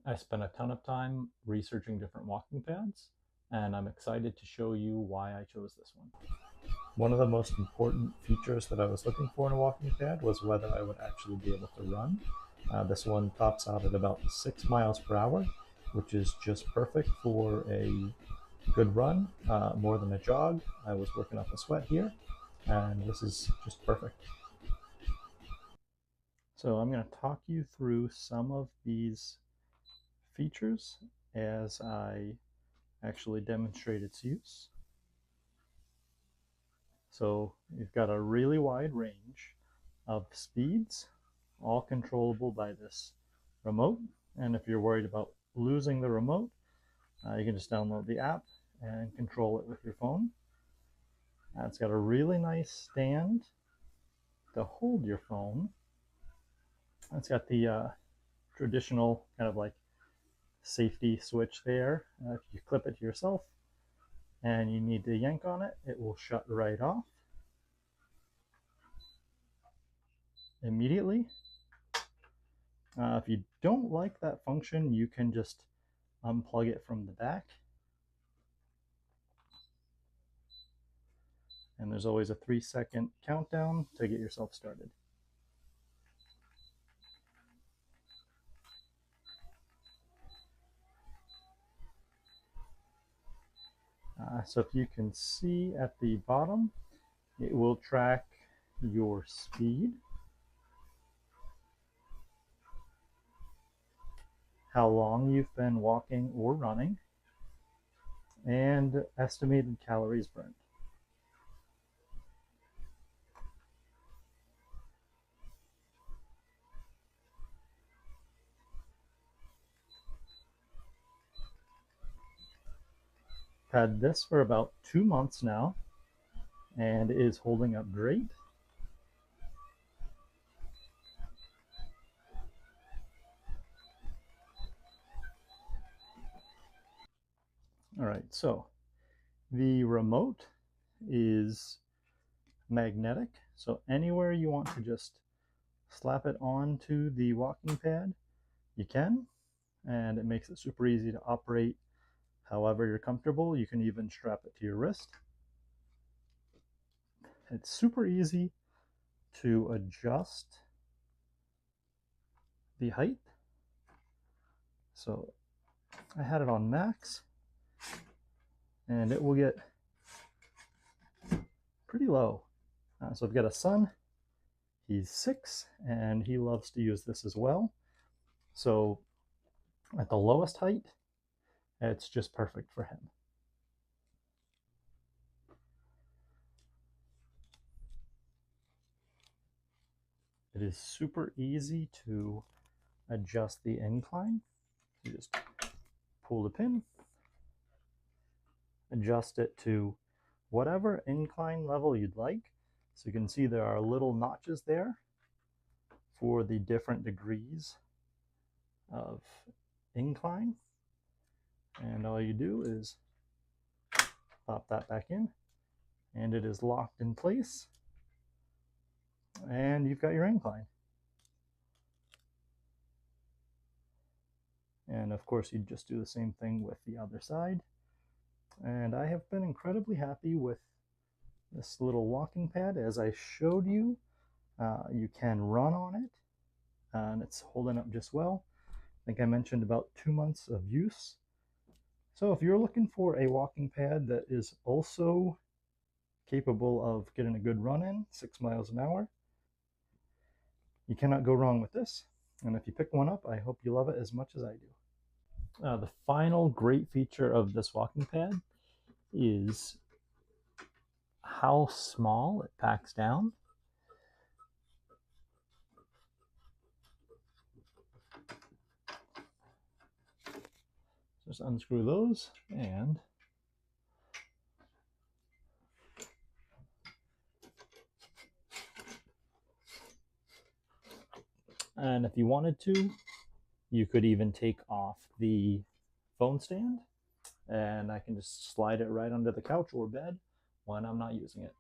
I spent a ton of time researching different walking pads, and I'm excited to show you why I chose this one. One of the most important features that I was looking for in a walking pad was whether I would actually be able to run. This one tops out at about 6 miles per hour, which is just perfect for a good run, more than a jog. I was working up a sweat here, and this is just perfect. So I'm going to talk you through some of these features as I actually demonstrate its use. So you've got a really wide range of speeds, all controllable by this remote. And if you're worried about losing the remote, you can just download the app and control it with your phone. It's got a really nice stand to hold your phone. It's got the traditional kind of like safety switch there. If you clip it to yourself and you need to yank on it, it will shut right off immediately. If you don't like that function, you can just unplug it from the back. And there's always a 3-second countdown to get yourself started. So if you can see at the bottom, it will track your speed, how long you've been walking or running, and estimated calories burned. Had this for about 2 months now and is holding up great. All right, so the remote is magnetic, so anywhere you want to just slap it onto the walking pad, you can, and it makes it super easy to operate however you're comfortable. You can even strap it to your wrist. It's super easy to adjust the height. So I had it on max, and it will get pretty low. So I've got a son, he's 6, and he loves to use this as well. So at the lowest height, it's just perfect for him. It is super easy to adjust the incline. You just pull the pin, adjust it to whatever incline level you'd like. So you can see there are little notches there for the different degrees of incline. And all you do is pop that back in, and it is locked in place, and you've got your incline. And of course, you just do the same thing with the other side. And I have been incredibly happy with this little walking pad. As I showed you, you can run on it, and it's holding up just well. I think I mentioned about 2 months of use. So if you're looking for a walking pad that is also capable of getting a good run in, 6 miles an hour, you cannot go wrong with this. And if you pick one up, I hope you love it as much as I do. The final great feature of this walking pad is how small it packs down. Just unscrew those, and if you wanted to, you could even take off the phone stand, and I can just slide it right under the couch or bed when I'm not using it.